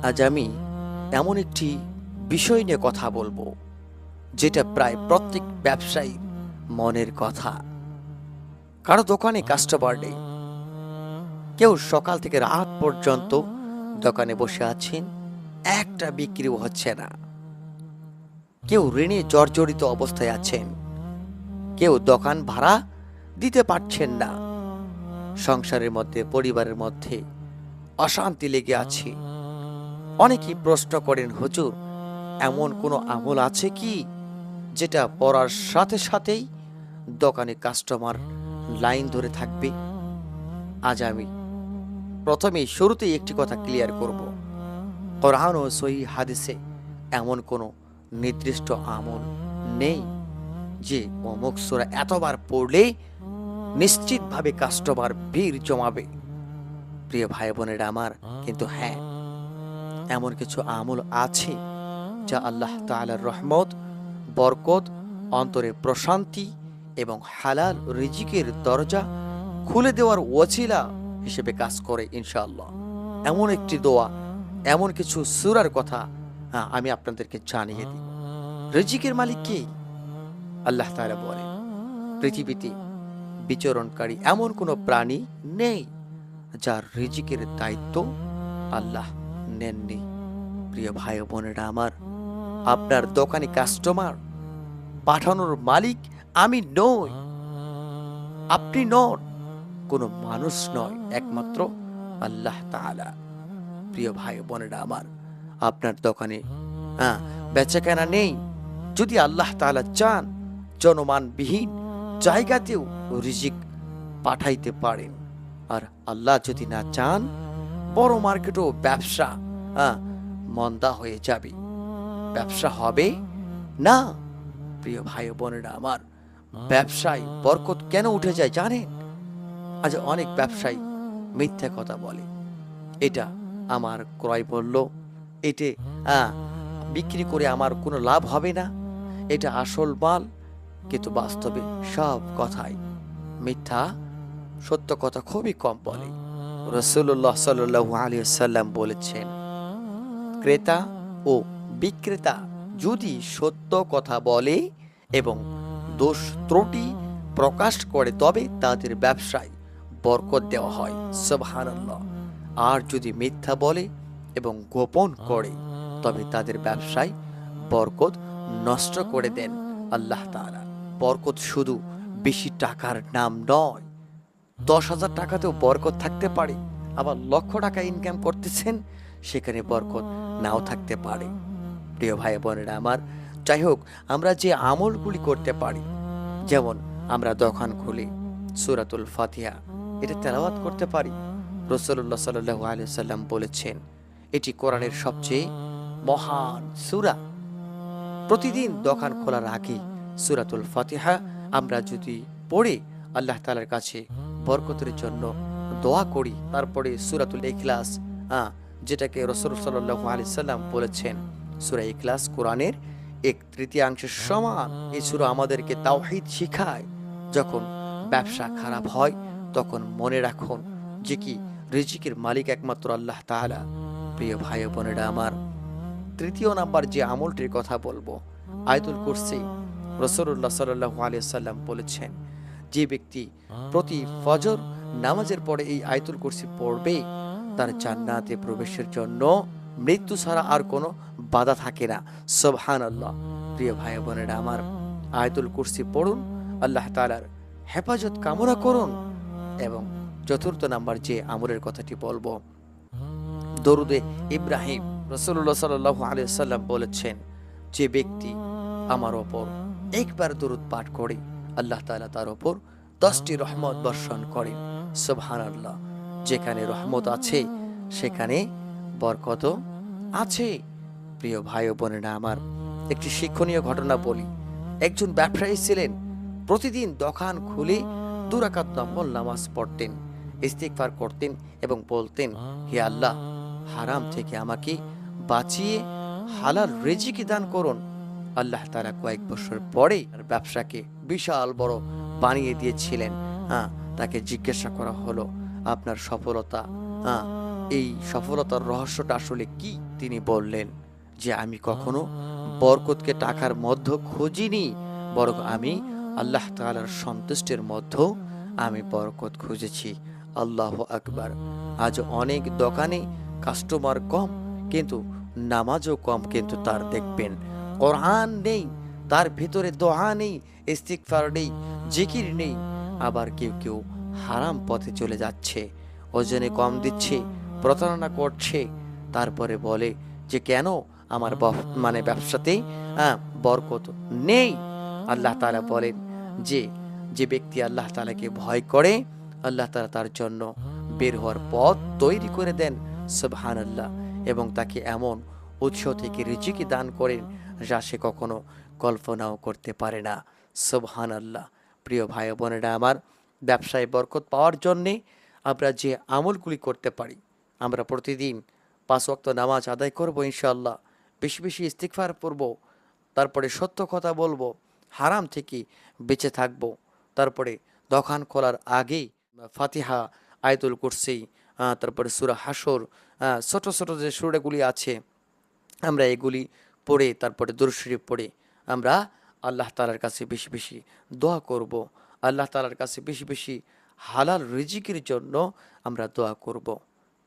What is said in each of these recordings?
আজ আমি এমন একটি বিষয় নিয়ে কথা বলবো, যেটা প্রায় প্রত্যেক ব্যবসায়ীর মনের কথা। কারো দোকানে কাস্টমার নেই, কেউ সকাল থেকে রাত পর্যন্ত দোকানে বসে আছেন, একটা বিক্রিও হচ্ছে না। কেউ ঋণে জর্জরিত অবস্থায় আছেন, কেউ দোকান ভাড়া দিতে পারছেন না। সংসারের মধ্যে, পরিবারের মধ্যে অশান্তি লেগে আছে। অনেকেই প্রশ্ন করেন, হুজুর, এমন কোনো আমল আছে কি যেটা পড়ার সাথে সাথেই দোকানে কাস্টমার লাইন ধরে থাকবে? আজ আমি প্রথমেই শুরুতেই একটি কথা ক্লিয়ার করব। কোরআন ও সহিহ হাদিসে এমন কোনো নির্দিষ্ট আমল নেই যে অমুক সূরা এতবার পড়লে নিশ্চিতভাবে কাস্টমার ভিড় জমাবে। প্রিয় ভাই বোনেরা আমার, কিন্তু হ্যাঁ, এমন কিছু আমল আছে যা আল্লাহ তাআলার রহমত, বরকত, অন্তরে প্রশান্তি এবং হালাল রিজিকের দরজা খুলে দেওয়ার ওয়াসিলা হিসেবে কাজ করে ইনশাআল্লাহ। এমন একটি দোয়া, এমন কিছু সূরার কথা আমি আপনাদেরকে জানিয়ে দিই। রিজিকের মালিক কে? আল্লাহ তাআলা বলেন, পৃথিবীতে বিচরণকারী এমন কোনো প্রাণী নেই যার রিজিকের দায়িত্ব আল্লাহ নেননি। প্রিয় ভাই বোনেরা আমার, আপনার দোকানে কাস্টমার পাঠানোর মালিক আমি নই, আপনি নন, কোনো মানুষ নয়, একমাত্র আল্লাহ তাআলা। প্রিয় ভাই বোনেরা আমার, আপনার দোকানে বেচাকেনা নেই, যদি আল্লাহ তাআলা চান জনমানবিহীন জায়গাতেও রিজিক পাঠাইতে পারেন। আর আল্লাহ যদি না চান, বড় মার্কেটও ব্যবসা মন্দা হয়ে যাবে, ব্যবসা হবে না। প্রিয় ভাই বোনেরা আমার, ব্যবসায় বরকত কেন উঠে যায় জানেন? আজ অনেক ব্যবসায়ী মিথ্যা কথা বলে, এটা আমার ক্রয় মূল্য, এতে বিক্রি করে আমার কোনো লাভ হবে না, এটা আসল মাল। কিন্তু বাস্তবে সব কথাই মিথ্যা, সত্য কথা খুবই কম বলে। রাসূলুল্লাহ সাল্লাল্লাহু আলাইহি ওয়াসাল্লাম বলেছেন, ক্রেতা ও বিক্রেতা যদি সত্য কথা বলে এবং দোষ ত্রুটি প্রকাশ করে, তবে তাদের ব্যবসায় বরকত দেওয়া হয়, সুবহানাল্লাহ। আর যদি মিথ্যা বলে এবং গোপন করে, তবে তাদের ব্যবসায় বরকত নষ্ট করে দেন আল্লাহ তাআলা। বরকত শুধু বেশি টাকার নাম নয়, 10,000 টাকাতেও বরকত থাকতে পারে, আবার লক্ষ টাকা ইনকাম করতেছেন, সেখানে বরকত নাও থাকতে পারে। প্রিয় ভাই বোনেরা আমার, যাই হোক, আমরা যে আমলগুলি করতে পারি, যেমন আমরা দোকান খুলে সূরাতুল ফাতিহা এটা তেলাওয়াত করতে পারি। রাসূলুল্লাহ সাল্লাল্লাহু আলাইহি ওয়াসাল্লাম বলেছেন, এটি কোরআনের সবচেয়ে মহান সূরা। প্রতিদিন দোকান খোলার আগে সূরাতুল ফাতিহা আমরা যদি পড়ে আল্লাহ তাআলার কাছে বরকতের জন্য দোয়া করি, তারপরে সূরাতুল ইখলাস, যেটাকে রাসূল সাল্লাল্লাহু আলাইহি সাল্লাম বলেছেন সূরা ইখলাস কোরআনের 1/3 সমান। এই সূরা আমাদেরকে তাওহীদ শিখায়। যখন ব্যবসা খারাপ হয়, তখন মনে রাখুন যে কি রিজিকের মালিক একমাত্র আল্লাহ তাআলা। প্রিয় ভাই বোনেরা আমার, তৃতীয় নাম্বার যে আমলটির কথা বলবো, আয়াতুল কুরসি। রাসূলুল্লাহ সাল্লাল্লাহু আলাইহি সাল্লাম বলেছেন, যে ব্যক্তি প্রতি ফজর নামাজের পরে এই আয়াতুল কুরসি পড়বে, তার জান্নাতে প্রবেশের জন্য মৃত্যু ছাড়া আর কোনো বাধা থাকে না, সুবহানাল্লাহ। প্রিয় ভাই বোনেরা আমার, আয়াতুল কুরসি পড়ুন, আল্লাহ তাআলার হেফাজত কামনা করুন। এবং চতুর্থ নাম্বার যে আমলের কথাটি বলবো, দরুদে ইব্রাহিম। রাসূলুল্লাহ সাল্লাল্লাহু আলাইহি সাল্লাম বলেছেন, যে ব্যক্তি আমার ওপর একবার দরুদ পাঠ করে, আল্লাহ তাআলা তার ওপর 10টি রহমত বর্ষণ করেন, সুবহানাল্লাহ। যেখানে রহমত আছে সেখানে বরকত আছে। প্রিয় ভাই ও বোনেরা আমার, একটি শিক্ষণীয় ঘটনা বলি। একজন ব্যবসায়ী ছিলেন, প্রতিদিন দোকান খুলে 2 রাকাত নফল নামাজ পড়তেন, ইস্তিগফার করতেন এবং বলতেন, হে আল্লাহ, হারাম থেকে আমাকে বাঁচিয়ে হালাল রিজিক দান করুন। আল্লাহ তাআলা কয়েক বছর পরে ব্যবসাকে বিশাল বড় বানিয়ে দিয়েছিলেন। তাকে জিজ্ঞাসা করা হলো, আপনার সফলতা এই সফলতার রহস্যটা আসলে কি তিনি বললেন যে আমি কখনো বরকতকে টাকার মধ্য খুঁজিনি, বরং আমি আল্লাহ তাআলার সন্তুষ্টির মধ্য আমি বরকত খুঁজেছি। আল্লাহু আকবার। আজ অনেক দোকানে কাস্টমার কম, কিন্তু নামাজও কম, কিন্তু তার দেখবেন কোরআন নেই, তার ভিতরে দোয়া নেই, ইস্তিগফার নেই, জিকির নেই। আবার কেউ কেউ হারাম পথে চলে যাচ্ছে, ওজনে কম দিচ্ছে, প্রতারণা করছে, তারপরে বলে যে কেন আমার ব্যবসাতে বরকত নেই। আল্লাহ তাআলা বলেন যে যে ব্যক্তি আল্লাহ তাআলাকে ভয় করে, আল্লাহ তাআলা তার জন্য বের হওয়ার পথ তৈরি করে দেন। সুবহানাল্লাহ। এবং তাকে এমন উৎস থেকে রিজিক দান করেন যা সে কখনো কল্পনাও করতে পারে না। সুবহানাল্লাহ। প্রিয় ভাই ও বোনেরা আমার, ব্যবসায় বরকত পাওয়ার জন্যে আমরা যে আমলগুলি করতে পারি, আমরা প্রতিদিন ৫ ওয়াক্ত নামাজ আদায় করব ইনশাআল্লাহ, বেশি বেশি ইস্তিগফার পড়ব, তারপরে সত্য কথা বলবো, হারাম থেকে বেঁচে থাকব, তারপরে দোকান খোলার আগেই ফাতিহা, আয়াতুল কুরসি, তারপরে সূরা হাসর, ছোট ছোট যে সূরাগুলি আছে আমরা এগুলি পড়ে, তারপরে দুরূদ শরীফ পড়ে আমরা আল্লাহ তাআলার কাছে বেশি বেশি দোয়া করব। আল্লাহ তাআলার কাছে বেশি বেশি হালাল রিজিকের জন্য আমরা দোয়া করব।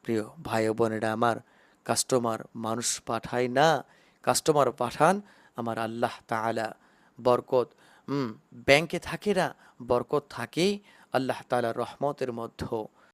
প্রিয় ভাই ও বোনেরা আমার, কাস্টমার মানুষ পাঠায় না, কাস্টমার পাঠান আমার আল্লাহ তাআলা। বরকত ব্যাংকে থাকে না, বরকত থাকে আল্লাহ তাআলার রহমতের মধ্যে।